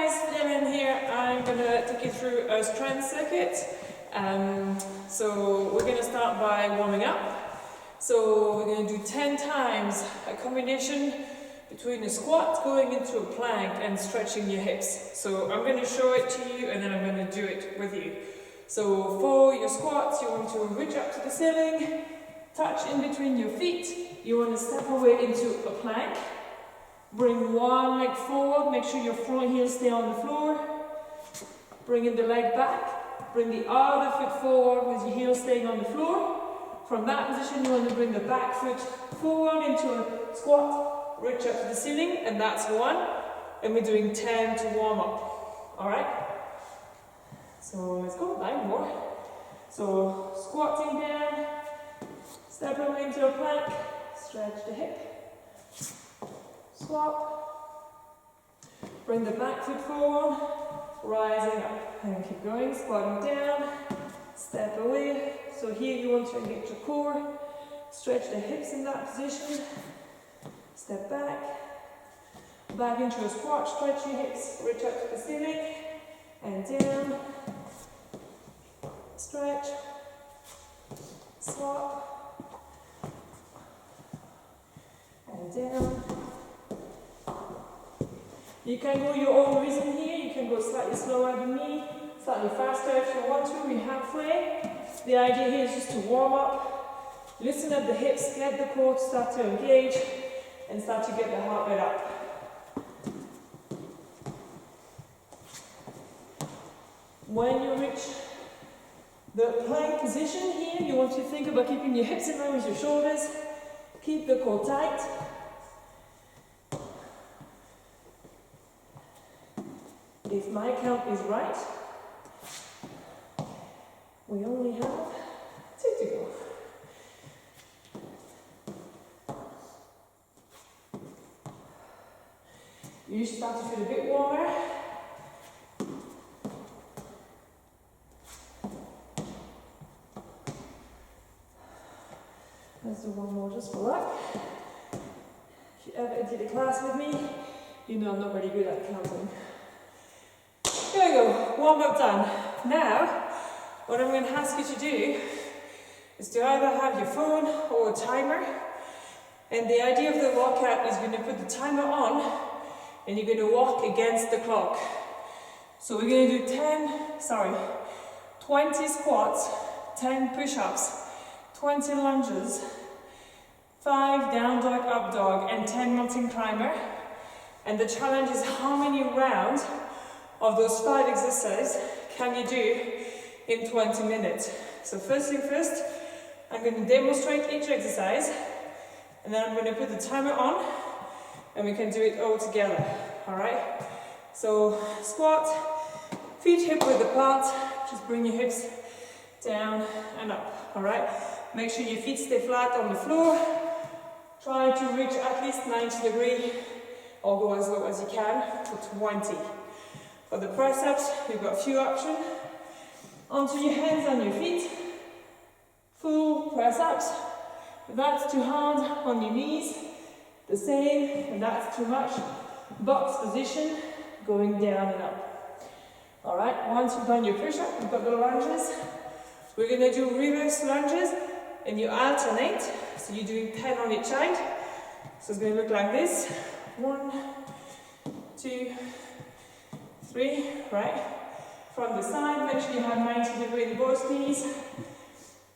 guys, Violaine here. I'm going to take you through a strength circuit. So we're going to start by warming up. So we're going to do 10 times a combination between a squat going into a plank and stretching your hips. So I'm going to show it to you and then I'm going to do it with you. So for your squats, you want to reach up to the ceiling, touch in between your feet. You want to step away into a plank. Bring one leg forward, make sure your front heel stay on the floor. Bringing the leg back. Bring the other foot forward with your heel staying on the floor. From that position, you want to bring the back foot forward into a squat. Reach up to the ceiling, and that's one. And we're doing 10 to warm up. Alright? So let's go, 9 more. So squatting down, step away into a plank, stretch the hip. Swap, bring the back foot forward, rising up, and keep going, squatting down, step away. So here you want to engage your core, stretch the hips in that position, step back into a squat, stretch your hips, reach up to the ceiling, and down, stretch, swap, and down. You can go your own rhythm here, you can go slightly slower than me, slightly faster if you want to, we're halfway. The idea here is just to warm up, loosen up the hips, get the core to start to engage, and start to get the heart rate up. When you reach the plank position here, you want to think about keeping your hips in line with your shoulders, keep the core tight. If my count is right, we only have 2 to go. You start to feel a bit warmer. Let's do one more just for luck. If you ever did a class with me, you know I'm not very good at counting. Here we go, warm up done. Now, what I'm going to ask you to do is to either have your phone or a timer. And the idea of the workout is going to put the timer on and you're going to walk against the clock. So we're going to do 20 squats, 10 push-ups, 20 lunges, 5 down dog, up dog, and 10 mountain climber. And the challenge is how many rounds of those 5 exercises can you do in 20 minutes. So first thing first, I'm going to demonstrate each exercise and then I'm going to put the timer on and we can do it all together. Alright? So squat, feet hip width apart, just bring your hips down and up. Alright? Make sure your feet stay flat on the floor. Try to reach at least 90 degrees or go as low as you can for 20. For the press-ups, you've got a few options. Onto your hands and your feet. Full press-ups. If that's too hard, on your knees. The same, if that's too much. Box position, going down and up. Alright, once you've done your push-up, you've got the lunges. We're going to do reverse lunges, and you alternate. So you're doing 10 on each side. So it's going to look like this. 1, 2, 3, right? From the side, make sure you have 90 degrees in both knees.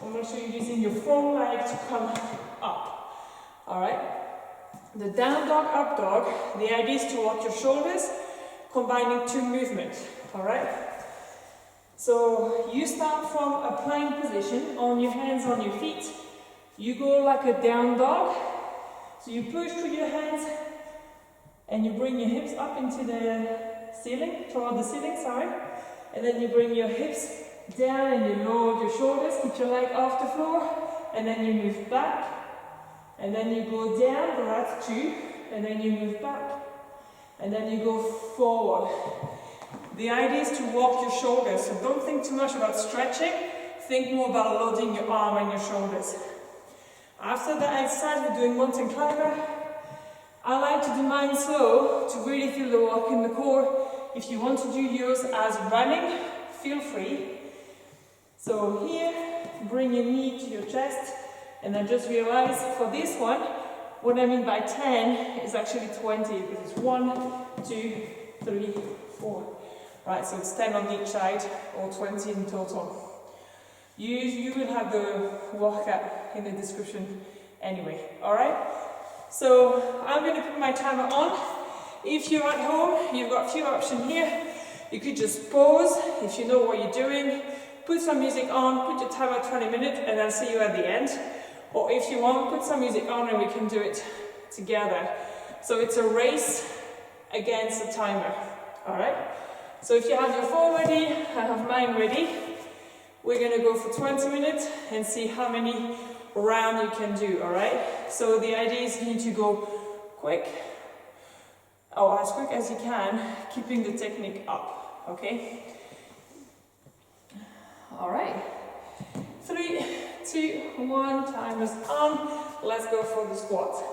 And make sure you're using your front leg to come up. Alright? The down dog, up dog, the idea is to walk your shoulders, combining 2 movements. Alright? So you start from a plank position, on your hands, on your feet. You go like a down dog. So you push through your hands and you bring your hips up into the ceiling, toward the ceiling, and then you bring your hips down and you lower your shoulders, keep your leg off the floor, and then you move back, and then you go down, that's 2, and then you move back, and then you go forward. The idea is to walk your shoulders, so don't think too much about stretching, think more about loading your arm and your shoulders. After that exercise, we're doing mountain climber. I like to do mine slow to really feel the work in the core. If you want to do yours as running, feel free. So here, bring your knee to your chest, and then just realize for this one, what I mean by 10 is actually 20, because it's 1, 2, 3, 4. Right, so it's 10 on each side, or 20 in total. You will have the workout in the description anyway, alright? So I'm going to put my timer on. If you're at home, you've got a few options here. You could just pause if you know what you're doing, put some music on, put your timer at 20 minutes, and I'll see you at the end. Or if you want, put some music on and we can do it together. So it's a race against the timer, alright? So if you have your phone ready, I have mine ready. We're going to go for 20 minutes and see how many rounds you can do, alright? So the idea is you need to go quick, or as quick as you can, keeping the technique up, okay? Alright. 3, 2, 1, timer's on. Let's go for the squat.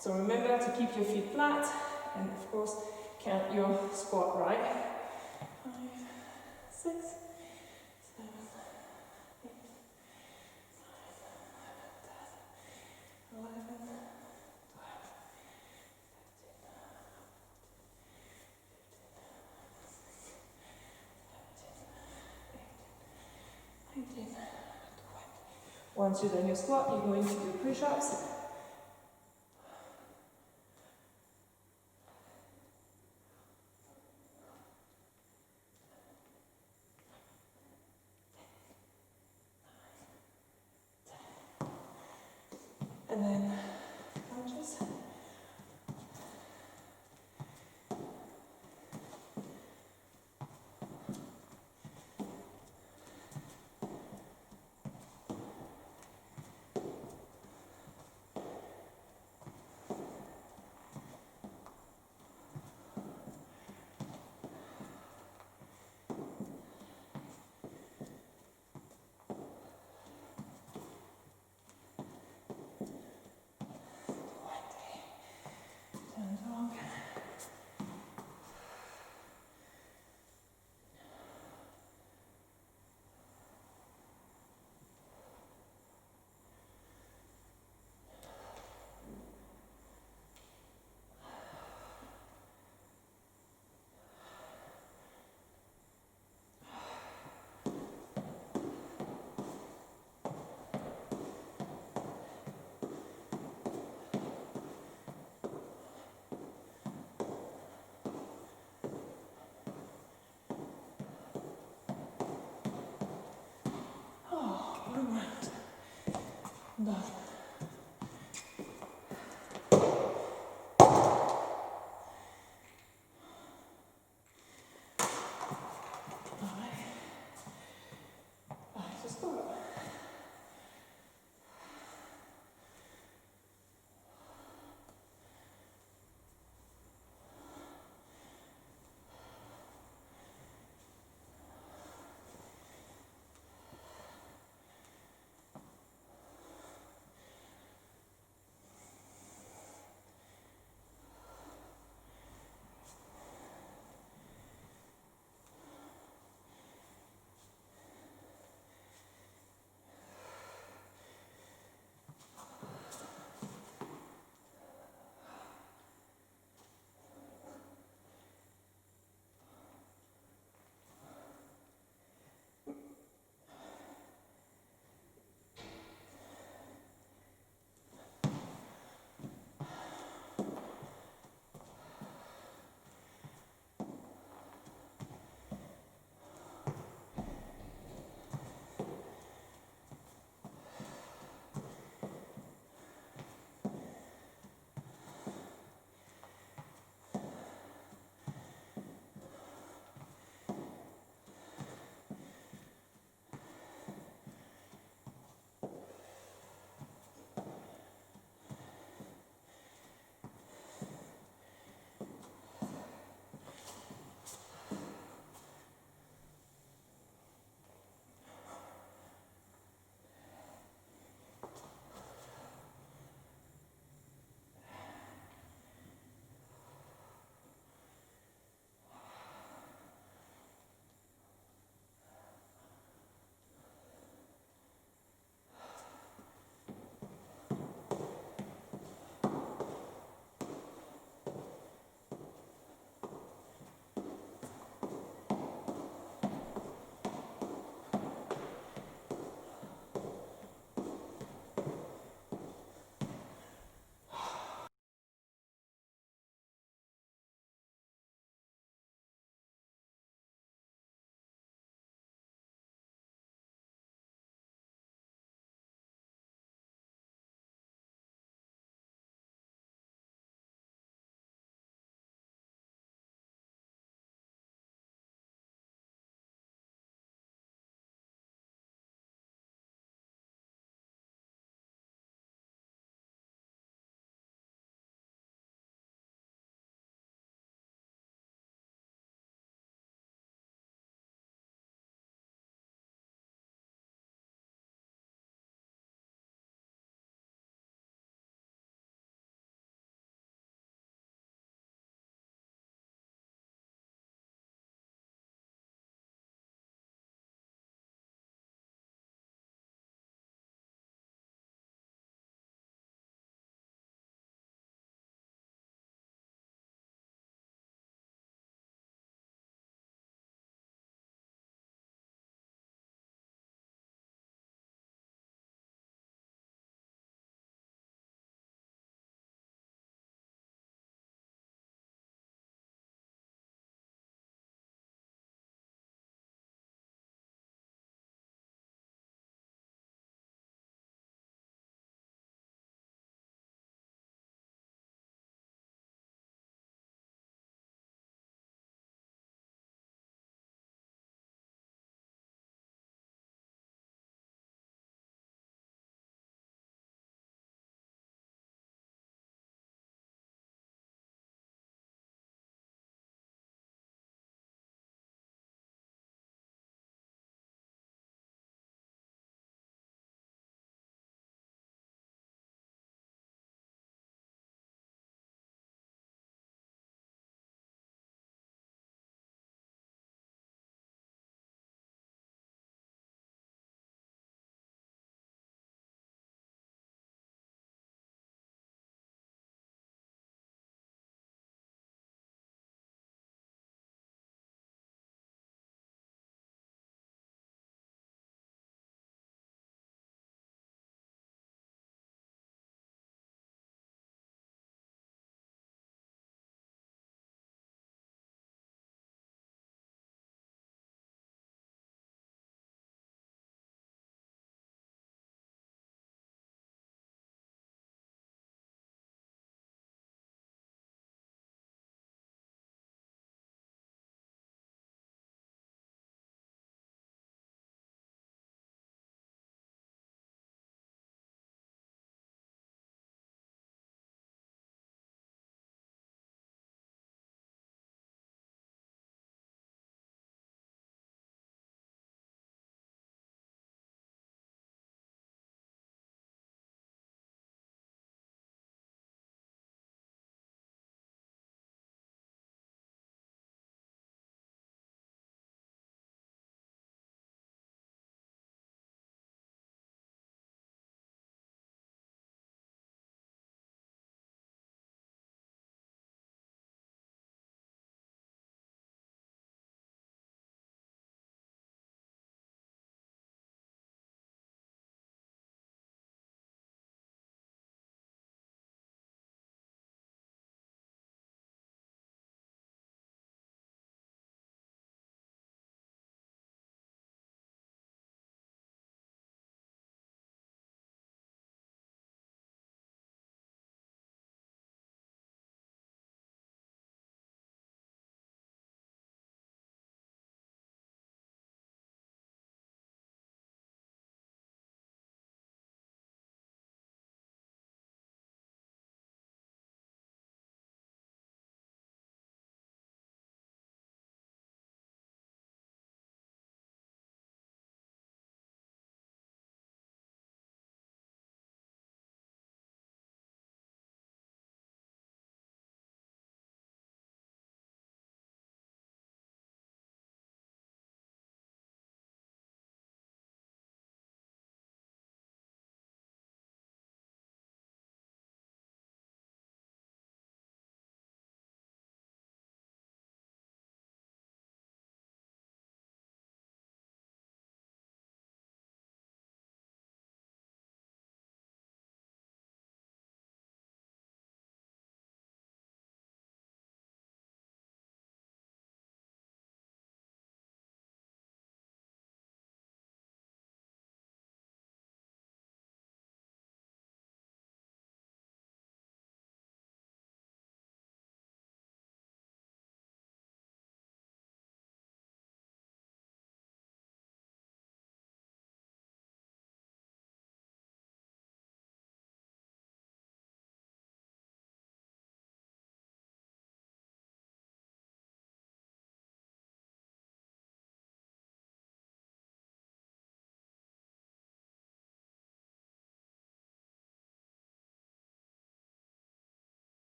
So remember to keep your feet flat and of course count your squat, right? 5, 6, 7, 8, 9, 10, 11, 12, 13, 19, 20. Once you've done your squat, you're going to do push-ups. And then lunges. Done. Just go.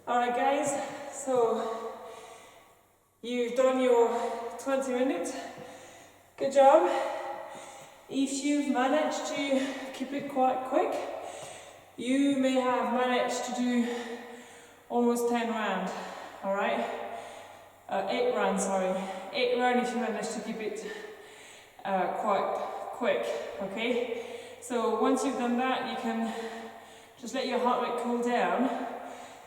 Alright guys, so you've done your 20 minutes. Good job. If you've managed to keep it quite quick, you may have managed to do almost 10 rounds. Alright? 8 rounds, sorry. 8 rounds if you manage to keep it quite quick. Okay? So once you've done that, you can just let your heart rate cool down.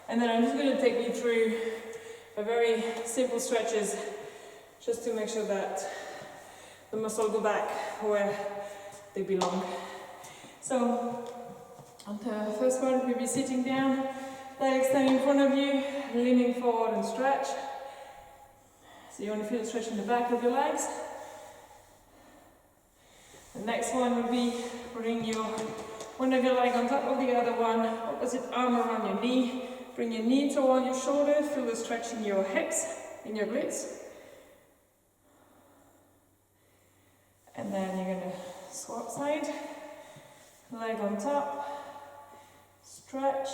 And then I'm just going to take you through a very simple stretches just to make sure that the muscles go back where they belong. So on the first one, we'll be sitting down, legs down in front of you, leaning forward and stretch. So you want to feel the stretch in the back of your legs. The next one will be bring one of your legs on top of the other one, opposite arm around your knee. Bring your knee toward your shoulder, feel the stretch in your hips, in your glutes. And then you're going to swap side, leg on top, stretch.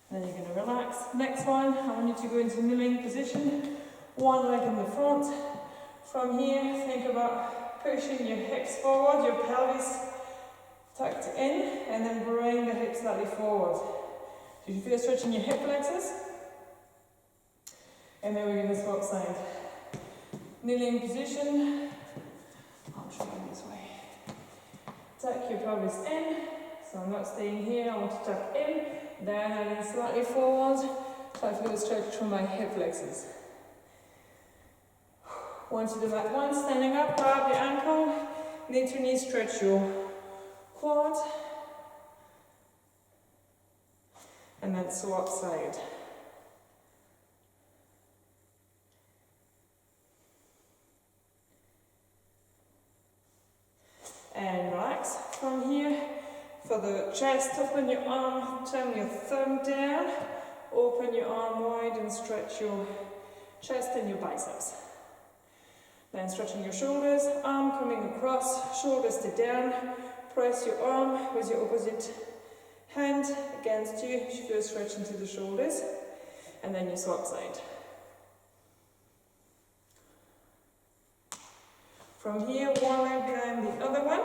Then you're going to relax. Next one, I want you to go into kneeling position, one leg in the front. From here, think about pushing your hips forward, your pelvis tucked in, and then bring the hips slightly forward. Do you feel a stretch in your hip flexors? And then we're going to swap side. Kneeling position. I'll try this way. Tuck your pelvis in. So I'm not staying here, I want to tuck in. Then I lean slightly forward. So I feel a stretch from my hip flexors. Once you do that one, standing up, grab your ankle. Knee to knee, stretch your quad, and then swap side. And relax. From here, for the chest, open your arm, turn your thumb down, open your arm wide and stretch your chest and your biceps. Then stretching your shoulders, arm coming across, shoulders to down. Press your arm with your opposite hand against you. You feel a stretch into the shoulders. And then you swap side. From here, one leg behind the other one.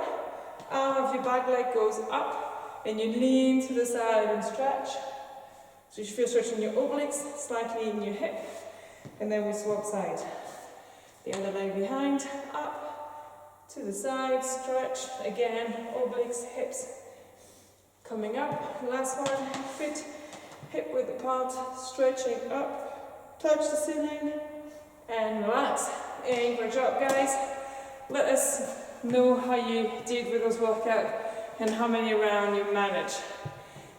Arm of your back leg goes up. And you lean to the side and stretch. So you feel a stretch in your obliques, slightly in your hip. And then we swap side. The other leg behind, up. To the side, stretch, again, obliques, hips coming up. Last one, fit, hip width apart, stretching up, touch the ceiling, and relax. And good job, guys. Let us know how you did with this workout and how many rounds you managed.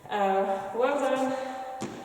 Well done.